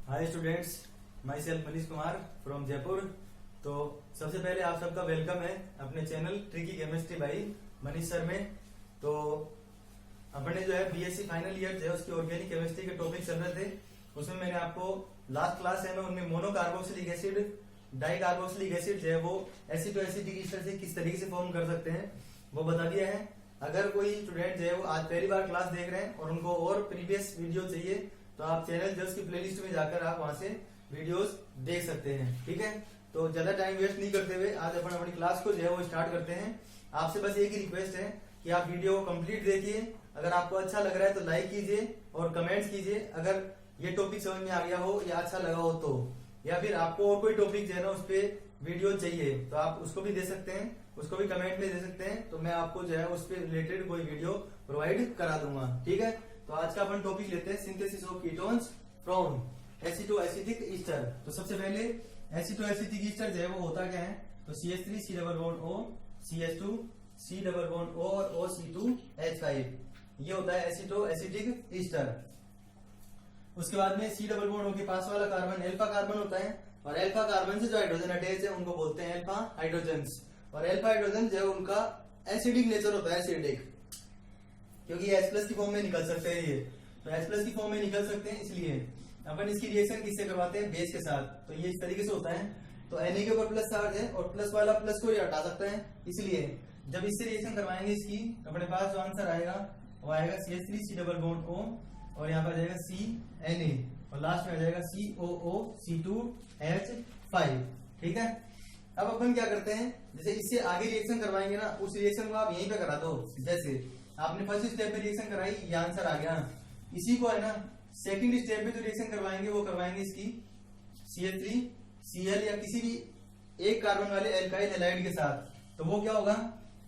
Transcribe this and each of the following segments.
Hi students, my self Manish Kumar from Jaipur. तो सबसे पहले आप सबका वेलकम है अपने channel tricky chemistry by Manish sir में। तो अपने जो है बीएससी फाइनल ईयर जो है उसकी ऑर्गेनिक केमिस्ट्री के टॉपिक चल रहे थे। उसमें मैंने आपको लास्ट क्लास है ना उनमें monocarboxylic acid, di carboxylic acid जो है वो एसिड टू एसिडिक ईस्टर से किस तरीके से फॉर्म कर सकते हैं वो बता दिया है। अगर कोई स्टूडेंट जो है वो आज पहली बार क्लास देख रहे हैं और उनको और प्रीवियस वीडियो चाहिए तो आप चैनल जो उसकी प्लेलिस्ट में जाकर आप वहां से वीडियोस देख सकते हैं। ठीक है, तो ज्यादा टाइम वेस्ट नहीं करते हुए आज अपन अपनी क्लास को जो है वो स्टार्ट करते हैं। आपसे बस एक ही रिक्वेस्ट है कि आप वीडियो को कंप्लीट देखिए। अगर आपको अच्छा लग रहा है तो लाइक कीजिए और कमेंट्स कीजिए अगर ये टॉपिक समझ में आ गया हो या अच्छा लगा हो तो, या फिर आपको और कोई टॉपिक जो है ना उस पर वीडियो चाहिए तो आप उसको भी दे सकते हैं, उसको भी कमेंट में दे सकते हैं। तो मैं आपको जो है उस पर रिलेटेड कोई वीडियो प्रोवाइड करा दूंगा। ठीक है, तो आज का अपन टॉपिक लेते हैं synthesis of ketones from acid to acidic ester. तो सबसे पहले एसिड टू एसिडिक ईस्टर जो है वो होता क्या है, तो CH3 C double bond O, CH2 C double bond O और OC2H5, ये होता है एसिड टू एसिडिक ईस्टर। उसके बाद में C डबल बॉन्ड O के पास वाला कार्बन एल्फा कार्बन होता है और एल्फा कार्बन से जो हाइड्रोजन अटैच है उनको बोलते हैं एल्फा हाइड्रोजन्स। और एल्फा हाइड्रोजन जो है उनका एसिडिक नेचर होता है, एसिडिक, क्योंकि H प्लस की फॉर्म में निकल सकते हैं ये, तो H प्लस की फॉर्म में निकल सकते हैं इसलिए अपन इसकी रिएक्शन किससे करवाते हैं, बेस के साथ। तो ये इस तरीके से होता है। तो Na के ऊपर प्लस चार्ज है और प्लस वाला प्लस को ये हटा सकता है, इसलिए जब इससे रिएक्शन करवाएंगे इसकी तो अपने पास जो आंसर आएगा वो आएगा CH3 C double bond O और यहाँ पर आ जाएगा CNA और लास्ट में आ जाएगा COO C2H5। ठीक है, अब अपन क्या करते हैं, जैसे इससे आगे रिएक्शन करवाएंगे ना उस रिएक्शन को आप यहीं पे करा दो। जैसे आपने फर्स्ट स्टेप में रिएक्शन कराई, ये आंसर आ गया। इसी को है ना सेकंड स्टेप में जो रिएक्शन करवाएंगे वो करवाएंगे इसकी CH3Cl या किसी भी एक कार्बन वाले एल्काइल हैलाइड के साथ। तो वो क्या होगा,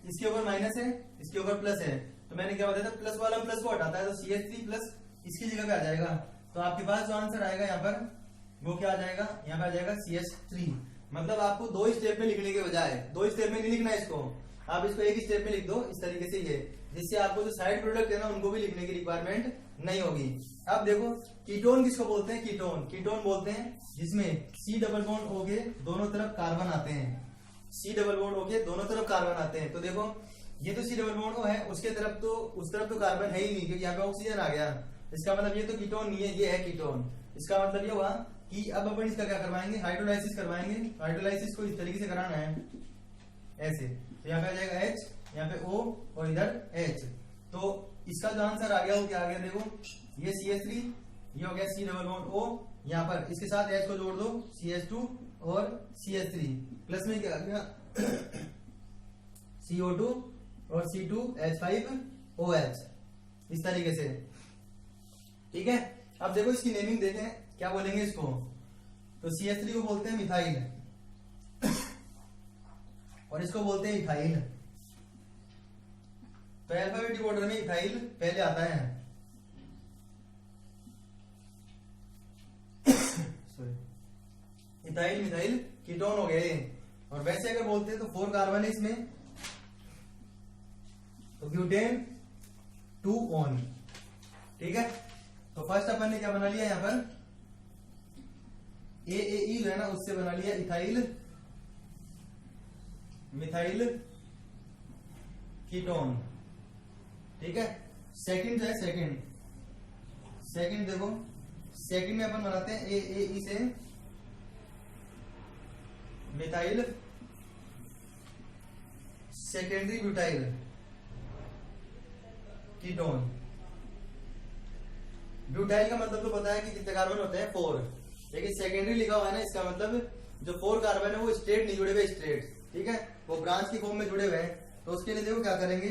इसके ऊपर माइनस है, इसके ऊपर प्लस है, तो मैंने क्या बताया था प्लस वाला प्लस को हटाता है तो CH3 प्लस इसकी जगह पे आ जाएगा। तो आपके पास जो आंसर आएगा यहाँ पर वो क्या आ जाएगा, यहाँ पे आ जाएगा CH3। मतलब आपको दो स्टेप में लिखने के बजाय दो स्टेप में नहीं लिखना है इसको, आप इसको एक स्टेप में लिख दो इस तरीके से, ये जिससे आपको जो साइड प्रोडक्ट है ना उनको भी लिखने की रिक्वायरमेंट नहीं होगी। अब देखो कीटोन किसको बोलते हैं, कीटोन बोलते हैं जिसमें C डबल बॉन्ड O के दोनों तरफ कार्बन आते हैं, C डबल बॉन्ड O के दोनों तरफ कार्बन आते हैं। तो देखो ये तो C डबल बॉन्ड O है, उसके तरफ तो उस तरफ तो कार्बन है ही नहीं क्योंकि यहाँ पे ऑक्सीजन आ गया। इसका मतलब ये तो कीटोन नहीं है, ये है कीटोन। इसका मतलब ये हुआ कि अब अपन इसका क्या करवाएंगे, हाइड्रोलाइसिस करवाएंगे। हाइड्रोलाइसिस को इस तरीके से कराना है ऐसे, तो यहाँ पे आ जाएगा H, यहाँ पे O और इधर H। तो इसका जो आंसर आ गया वो क्या आ गया, देखो ये CH3, ये हो गया C डबल बॉन्ड O, यहाँ पर इसके साथ H को जोड़ दो CH2 और CH3, प्लस में क्या आ गया CO2 और C2H5OH, इस तरीके से। ठीक है, अब देखो इसकी नेमिंग देखें क्या बोलेंगे इसको। तो CH3 को बोलते हैं मिथाइल और इसको बोलते हैं इथाइल। तो अल्फाबेटिक ऑर्डर में इथाइल पहले आता है। इथाइल मिथाइल कीटोन हो गए। और वैसे अगर बोलते हैं तो 4 कार्बन है इसमें, तो ब्यूटेन 2 ऑन। ठीक है, तो फर्स्ट अपन ने क्या बना लिया, यहाँ पर AAE जो है ना उससे बना लिया इथाइल मिथाइल कीटोन। ठीक है, सेकंड जो है सेकंड देखो सेकंड में अपन बनाते हैं AAE से methyl secondary butyl ketone. Butyl का मतलब तो पता है कि कितने कार्बन होते हैं, 4, लेकिन सेकेंडरी लिखा हुआ है ना, इसका मतलब जो 4 कार्बन है वो स्ट्रेट नहीं जुड़े हुए, स्ट्रेट, ठीक है, वो ब्रांच की फॉर्म में जुड़े हुए हैं। तो उसके लिए देखो क्या करेंगे,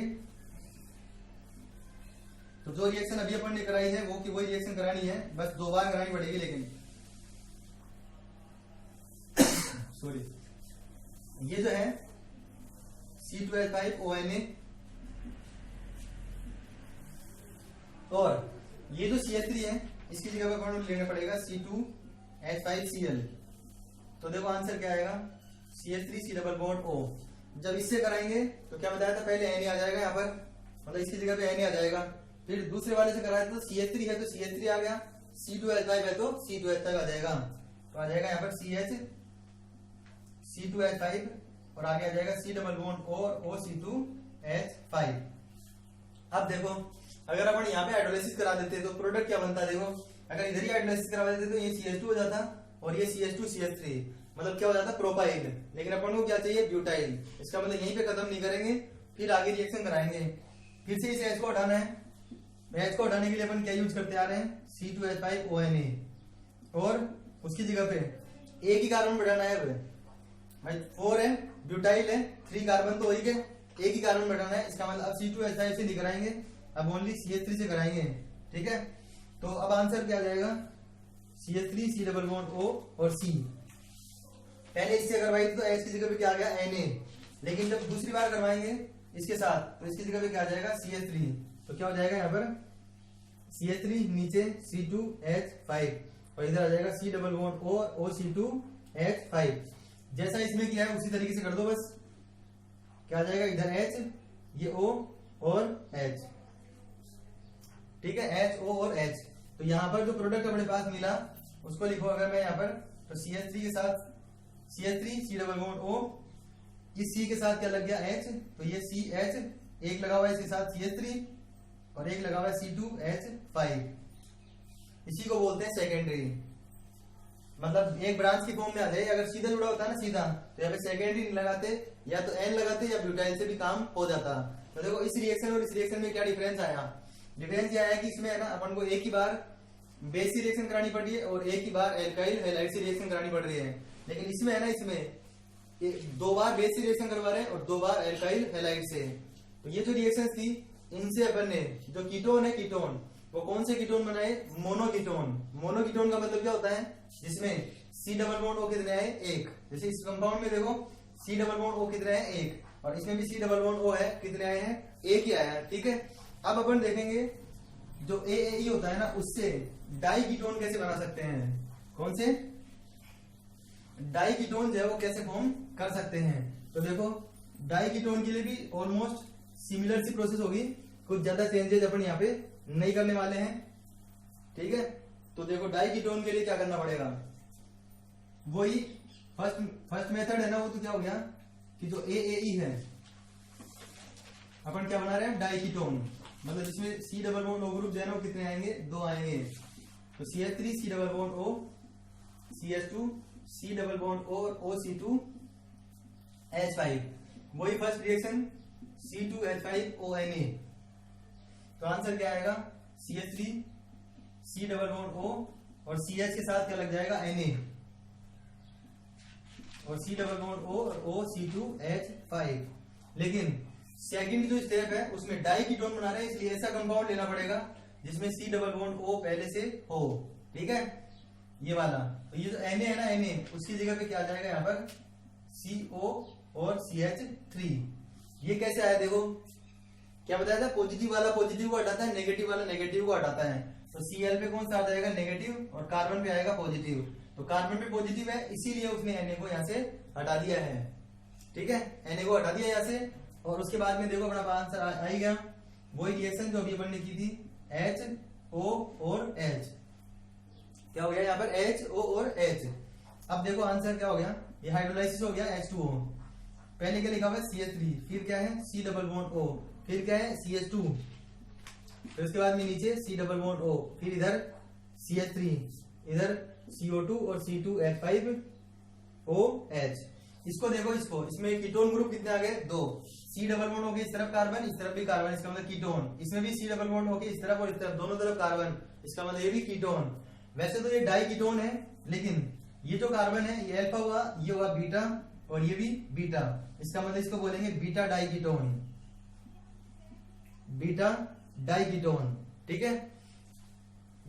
तो जो रिएक्शन अभी अपन ने कराई है वो की वही रिएक्शन करानी है, बस 2 बार करानी पड़ेगी। लेकिन सॉरी, ये जो है C2H5ONA और ये जो CH3 है इसकी जगह पर कौन लेना पड़ेगा, C2H5Cl। तो देखो आंसर क्या आएगा, CH3 C double bond O। जब इससे कराएंगे तो क्या बताया था, पहले Na आ जाएगा यहाँ पर, मतलब इसकी जगह पे Na आ जाएगा। फिर दूसरे वाले से कराया तो CH3 है तो CH3 आ गया, C2H5 है तो C2H5 आ जाएगा, तो आ जाएगा यहाँ पर C2H5 और आगे आ जाएगा C डबल बॉन्ड O और OC2H5। अब देखो अगर अपन यहाँ पे हाइड्रोलाइसिस करा देते तो प्रोडक्ट क्या बनता है, देखो अगर इधर ही हाइड्रोलाइसिस करा देते तो ये CH2 हो जाता और ये CH2CH3, मतलब क्या हो जाता प्रोपाइल। लेकिन अपन को क्या चाहिए, ब्यूटाइल। इसका मतलब यहीं पे खत्म नहीं करेंगे, फिर आगे रिएक्शन कराएंगे। फिर से इस H को हटाना है, H को हटाने के लिए अपन क्या यूज करते आ रहे हैं, C2H5ONA, और उसकी जगह पे एक ही कार्बन बढ़ाना है। भाई 4 है, ब्यूटाइल है, 3 कार्बन तो हो ही गए, एक ही कार्बन बढ़ाना है। इसका मतलब अब C2H5 से नहीं कराएंगे, अब ओनली CH3 से कराएंगे, ठीक है। तो अब आंसर क्या आ जाएगा, CH3 C double bond O और C। पहले इससे करवाई थी तो H की जगह पे क्या आ गया, Na, लेकिन जब दूसरी बार करवाएंगे इसके साथ तो इसकी जगह पे क्या आ जाएगा, CH3। तो क्या हो जाएगा यहाँ पर CH3 नीचे C2H5 और इधर आ जाएगा C डबल बॉन्ड O और OC2H5। जैसा इसमें किया है उसी तरीके से कर दो बस। क्या आ जाएगा, इधर H, ये O और H, ठीक है, H O और H। तो यहाँ पर जो प्रोडक्ट अपने पास मिला उसको लिखो अगर मैं यहाँ पर, तो CH3 के साथ CH3 C double bond O, इस C के साथ क्या लग गया, H, तो ये CH, एक लगा हुआ है इसके साथ CH3 और एक लगा हुआ है C2H5। इसी को बोलते हैं सेकेंडरी, मतलब एक ब्रांच की फॉर्म में आ जाए। अगर सीधा जुड़ा होता है ना सीधा, तो यहाँ पे सेकेंडरी नहीं लगाते, या तो N लगाते या ब्यूटाइल से भी काम हो जाता। तो देखो इस रिएक्शन और इस रिएक्शन में क्या डिफरेंस आया, डिफरेंस ये आया कि इसमें है ना अपन को एक ही बार बेस से रिएक्शन करानी पड़ रही है और एक ही बार एल्काइल हैलाइड से रिएक्शन करानी पड़ रही है। लेकिन इसमें है ना, इसमें 2 बार बेस से रिएक्शन करवा रहे हैं और 2 बार एल्काइल हैलाइड से। तो ये जो रिएक्शन थी इनसे अपन ने जो कीटोन है, कीटोन वो कौन से कीटोन बनाए, मोनोकीटोन। मोनोकीटोन का मतलब क्या होता है, जिसमें C डबल बॉन्ड O कितने आए, 1। जैसे इस कंपाउंड में देखो C डबल बॉन्ड O कितने आए, 1, और इसमें भी C डबल बॉन्ड O है, कितने आए हैं, 1 ही आया है, ठीक है। अब अपन देखेंगे जो AAE होता है ना, उससे डाई कीटोन कैसे बना सकते हैं, कौन से डाई कीटोन जो है वो कैसे फॉर्म कर सकते हैं। तो देखो डाई कीटोन के लिए भी ऑलमोस्ट सिमिलर सी प्रोसेस होगी, कुछ ज्यादा चेंजेस अपन यहाँ पे नहीं करने वाले हैं, ठीक है। तो देखो डाई कीटोन के लिए क्या करना पड़ेगा, वही फर्स्ट मेथड है ना, वो तो क्या हो गया कि जो AAE है अपन क्या बना रहे हैं, डाई कीटोन, मतलब इसमें C double bond O group जो है ना वो कितने आएंगे, 2 आएंगे। तो CH3 C double bond O, CH2 C double bond O और OC2H5, वही फर्स्ट रिएक्शन C2H5ONA। तो आंसर क्या आएगा, CH3 C double bond O और CH के साथ क्या लग जाएगा, Na, और C डबल बॉन्ड O और OC2H5। लेकिन सेकंड जो स्टेप है उसमें डाई कीटोन बना रहे हैं, इसलिए ऐसा कंपाउंड लेना पड़ेगा जिसमें C डबल बॉन्ड O पहले से हो, ठीक है, ये वाला। तो ये जो Na है ना, Na उसकी जगह पे क्या आ जाएगा यहाँ पर CO और CH3। ये कैसे आया, देखो क्या बताया था, पॉजिटिव वाला पॉजिटिव को हटाता है, नेगेटिव वाला नेगेटिव को हटाता है। तो Cl पे कौन सा आ जाएगा, नेगेटिव, और कार्बन पे आएगा पॉजिटिव। तो कार्बन पे पॉजिटिव है इसीलिए उसने Na को यहाँ से हटा दिया है, ठीक है, Na को हटा दिया यहाँ से। और उसके बाद में देखो अपना आंसर आ ही गया, वही रिएक्शन जो अभी अपन ने की थी, HO और H। क्या हो गया यहाँ पर, HO और H। अब देखो आंसर क्या हो गया, ये हाइड्रोलाइसिस हो गया H2O। पहले क्या लिखा हुआ है, CH3, फिर क्या है C डबल बॉन्ड O, फिर क्या है CH2, फिर उसके बाद में नीचे C डबल बॉन्ड O, फिर इधर CH3, इधर CO2 और C2H5OH। इसको देखो, इसमें कीटोन ग्रुप कितने आ गए, 2। C डबल बॉन्ड O के इस तरफ कार्बन, इस तरफ भी कार्बन, इसका मतलब कीटोन। इसमें भी C डबल बॉन्ड O के इस तरफ और इस तरफ, दोनों तरफ कार्बन, इसका मतलब ये भी कीटोन। वैसे तो ये डाई कीटोन है, लेकिन ये जो कार्बन है ये अल्फा हुआ, ये हुआ बीटा, और ये भी बीटा, इसका मतलब इसको बोलेंगे beta diketone, beta diketone, ठीक है।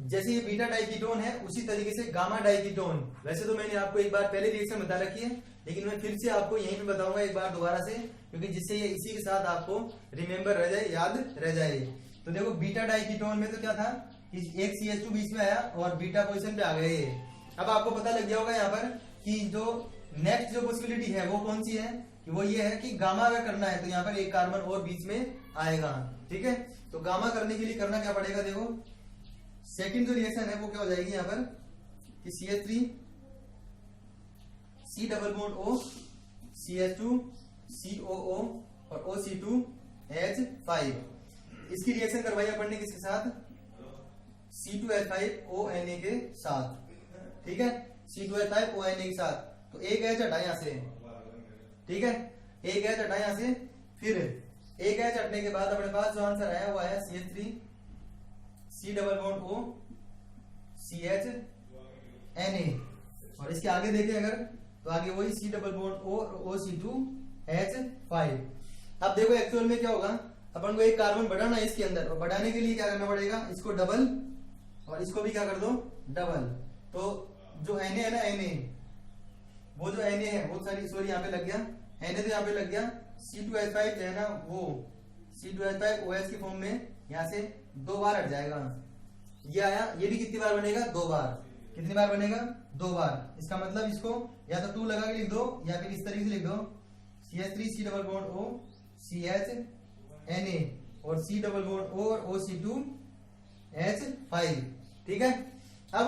जैसे ये बीटा डाई कीटोन है उसी तरीके से गामा डाई कीटोन। वैसे तो मैंने आपको एक बार पहले रिएक्शन बता रखी है, लेकिन मैं फिर से आपको यहीं पे बताऊंगा एक बार दोबारा से, क्योंकि जिससे ये इसी के साथ आपको रिमेम्बर रह जाए, याद रह जाए। तो देखो बीटा डाई कीटोन में तो क्या था कि एक CH2 बीच में आया और बीटा पोजीशन पे आ गए। अब आपको पता लग गया होगा यहाँ पर कि जो नेक्स्ट जो पॉसिबिलिटी है वो कौन सी है, कि वो ये है कि गामा अगर करना है तो यहाँ पर एक कार्बन और बीच में आएगा, ठीक है। तो गामा करने के लिए करना क्या पड़ेगा, देखो सेकंड जो रिएक्शन है वो क्या हो जाएगी यहाँ पर कि CH3 C double bond O CH2 COO और OC2H5 इसकी रिएक्शन करवाई अपन ने किसके साथ C2H5ONA के साथ, ठीक है, C2H5ONA के साथ। तो एक H हटा यहां से, ठीक है, एक H हटा यहां से, फिर एक H हटने के बाद अपने पास जो आंसर आया वो आया CH3 C double bond O CHNA और इसके आगे देखें अगर तो आगे वही C डबल बॉन्ड O और OC2H5। अब देखो एक्चुअल में क्या होगा, अपन को एक कार्बन बढ़ाना है इसके अंदर और बढ़ाने के लिए क्या करना पड़ेगा, इसको डबल और इसको भी क्या कर दो डबल। तो जो Na है ना Na, वो जो Na है वो सॉरी यहाँ पे लग गया Na, तो यहाँ पे लग गया C2H5 जो है ना वो C2H5OH की फॉर्म में यहाँ से 2 बार हट जाएगा। ये आया, ये भी कितनी बार बनेगा 2 बार। कितनी बार बनेगा 2 बार। इसका मतलब इसको या तो 2 लगा के लिख दो या फिर इस तरीके से लिख दो CH3 C double bond O CHNA और C डबल बॉन्ड O और OC2H5, ठीक है। अब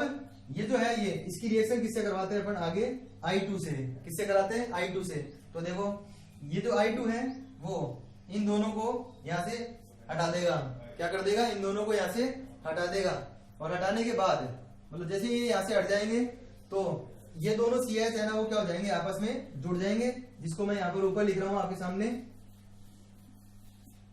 ये जो है ये इसकी रिएक्शन किससे करवाते हैं अपन आगे I2 से। किससे कराते हैं I2 से। तो देखो ये जो I2 है वो इन दोनों को यहाँ से हटा देगा। क्या कर देगा, इन दोनों को यहाँ से हटा देगा और हटाने के बाद मतलब जैसे ये यहाँ से हट जाएंगे तो ये दोनों CH है ना वो क्या हो जाएंगे आपस में जुड़ जाएंगे, जिसको मैं यहाँ पर ऊपर लिख रहा हूँ आपके सामने।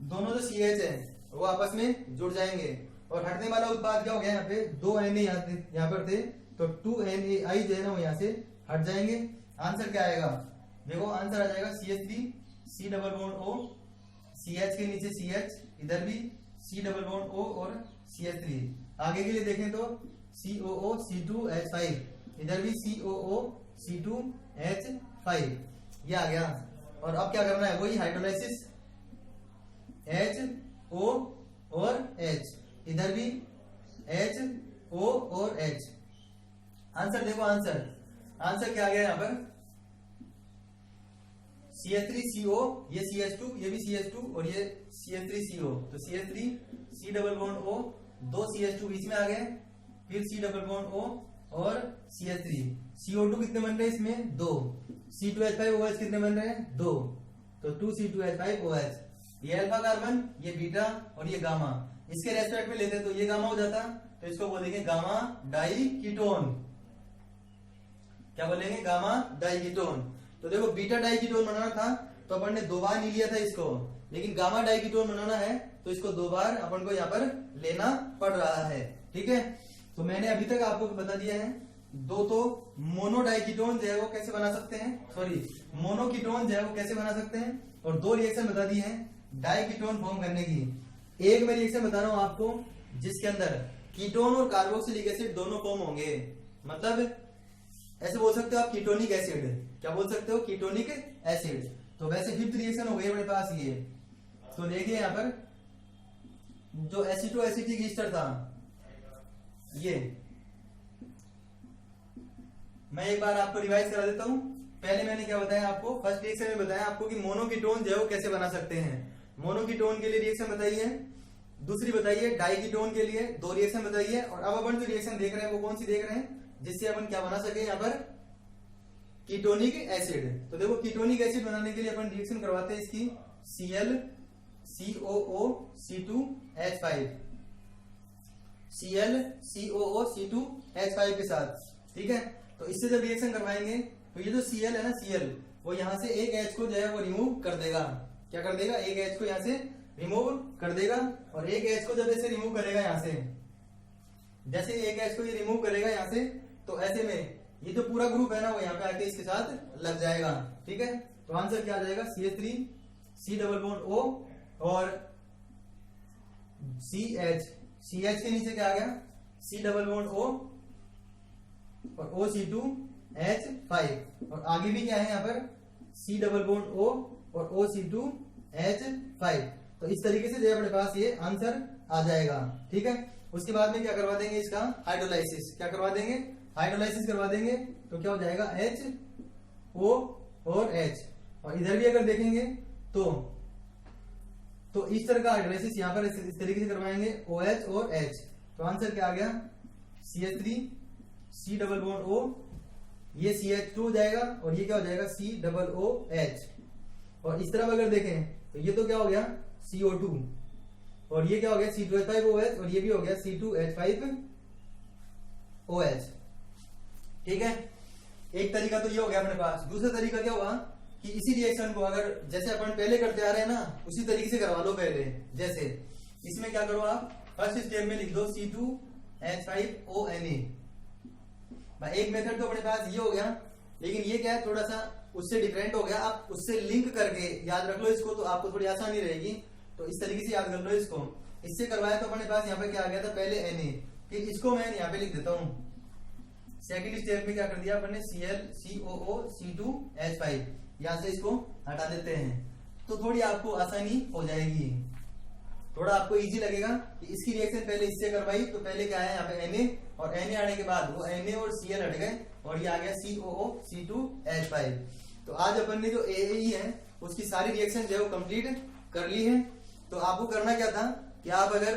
दोनों जो CH है वो आपस में जुड़ जाएंगे और हटने वाला उत्पाद क्या हो गया, यहाँ पे 2 Na यहाँ पर थे तो 2 NaI जो है ना वो यहाँ से हट जाएंगे। आंसर क्या आएगा, देखो आंसर आ जाएगा CH3 C double bond O CH के नीचे CH, इधर भी C डबल बॉन्ड O और CH3। आगे के लिए देखें तो COO C2H5, इधर भी COO C2H5, ये आ गया। और अब क्या करना है, वही हाइड्रोलाइसिस HO और H, इधर भी HO और H। आंसर देखो, आंसर क्या आ गया यहाँ पर CH3CO, ये CH2, ये भी CH2 और ये CH3CO। तो CH3 C double bond O, 2 CH2 बीच में आ गए, फिर C डबल बॉन्ड O और CH3। CO2 कितने बन रहे हैं इसमें 2, C2H5OH कितने बन रहे हैं 2, तो 2C2H5OH। ये अल्फा कार्बन, ये बीटा और ये गामा, इसके रेस्पेक्ट में लेते तो ये गामा हो जाता, तो इसको बोलेंगे गामा डाई कीटोन। क्या बोलेंगे, गामा डाई कीटोन। तो देखो बीटा डाई कीटोन बनाना था तो अपन ने 2 बार नहीं लिया था इसको, लेकिन गामा डाई कीटोन बनाना है तो इसको 2 बार अपन को यहाँ पर लेना पड़ रहा है, ठीक है। तो मैंने अभी तक आपको बता दिया है 2 तो मोनो डाई कीटोन जो है वो कैसे बना सकते हैं, सॉरी मोनो कीटोन जो है वो कैसे बना सकते हैं, और 2 रिएक्शन बता दी है डाई कीटोन फॉर्म करने की। एक मैं रिएक्शन बता रहा हूं आपको जिसके अंदर कीटोन और कार्बोक्सिलिक एसिड दोनों फॉर्म होंगे, मतलब ऐसे बोल सकते हो आप कीटोनिक एसिड। क्या बोल सकते हो, कीटोनिक एसिड। तो वैसे 5th रिएक्शन हो गई अपने पास ये। तो देखिए यहाँ पर जो एसिटोएसिटिक ईस्टर था, ये मैं एक बार आपको रिवाइज करा देता हूँ। पहले मैंने क्या बताया आपको, फर्स्ट रिएक्शन में बताया आपको कि मोनोकीटोन जो है वो कैसे बना सकते हैं। मोनोकीटोन के लिए रिएक्शन बताई है, दूसरी बताई है डाइकीटोन के लिए 2 रिएक्शन बताई है। और अब अपन जो रिएक्शन देख रहे हैं वो कौन सी देख रहे हैं, जिससे अपन क्या बना सके यहाँ पर कीटोनिक एसिड। तो देखो कीटोनिक एसिड बनाने के लिए अपन रिएक्शन करवाते हैं इसकी Cl COO C2H5, Cl COO C2H5 के साथ, ठीक है। तो इससे जब रिएक्शन करवाएंगे तो ये जो Cl है ना, Cl वो यहाँ से एक H को जो है वो रिमूव कर देगा। क्या कर देगा, एक H को यहाँ से रिमूव कर देगा। और एक H को जब ऐसे रिमूव करेगा यहाँ से, जैसे एक H को ये रिमूव करेगा यहाँ से, तो ऐसे में ये जो पूरा ग्रुप है ना वो यहाँ पे आके इसके साथ लग जाएगा, ठीक है। तो आंसर क्या आ जाएगा, CH3 C double bond O और CH के नीचे क्या आ गया C डबल बॉन्ड O और OC2H5, और आगे भी क्या है यहाँ पर C डबल बॉन्ड O और OC2H5। तो इस तरीके से जो अपने पास ये आंसर आ जाएगा, ठीक है। उसके बाद में क्या करवा देंगे, इसका हाइड्रोलाइसिस। क्या करवा देंगे, हाइड्रोलाइसिस करवा देंगे। तो क्या हो जाएगा HO और H, और इधर भी अगर देखेंगे तो इस तरह का हाइड्रोलाइसिस यहाँ पर इस तरीके से करवाएंगे OH और H। तो आंसर क्या आ गया, CH3 C double bond O, ये CH2 हो जाएगा और ये क्या हो जाएगा COOH। और इस तरफ अगर देखें तो ये तो क्या हो गया CO2 और ये क्या हो गया C2H5OH और ये भी हो गया C2H5OH। ठीक है, एक तरीका तो ये हो गया अपने पास। दूसरा तरीका क्या हुआ कि इसी रिएक्शन को अगर जैसे अपन पहले करते आ रहे हैं ना, उसी तरीके से करवा लो पहले। जैसे इसमें क्या करो आप, फर्स्ट स्टेप में लिख दो C2H5ONA। एक मेथड तो अपने पास ये हो गया, लेकिन ये क्या है थोड़ा सा उससे डिफरेंट हो गया। आप उससे लिंक करके याद रख लो इसको, तो आपको थोड़ी आसानी रहेगी। तो इस तरीके से याद कर लो इसको। इससे करवाया तो अपने पास यहाँ पे क्या आ गया था, पहले Na, फिर इसको मैं यहाँ पे लिख देता हूँ। सेकंड स्टेप में क्या कर दिया अपन ने, ClCOO C2H5, यहाँ से इसको हटा देते हैं तो थोड़ी आपको आसानी हो जाएगी, थोड़ा आपको इजी लगेगा कि इसकी रिएक्शन पहले इससे करवाई तो पहले क्या है यहाँ पे Na, और Na आने के बाद वो Na और Cl हट गए और ये आ गया COO C2H5। तो आज अपन ने जो AAE है उसकी सारी रिएक्शन जो है वो कंप्लीट कर ली है। तो आपको करना क्या था कि आप अगर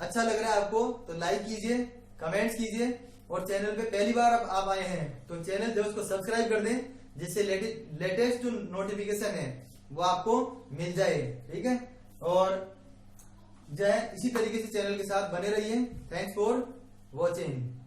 अच्छा लग रहा है आपको तो लाइक कीजिए, कमेंट्स कीजिए, और चैनल पे पहली बार आप आए हैं तो चैनल जो उसको सब्सक्राइब कर दें, जिससे लेटेस्ट जो नोटिफिकेशन है वो आपको मिल जाए। ठीक है, और जो है इसी तरीके से चैनल के साथ बने रहिए। Thanks for watching.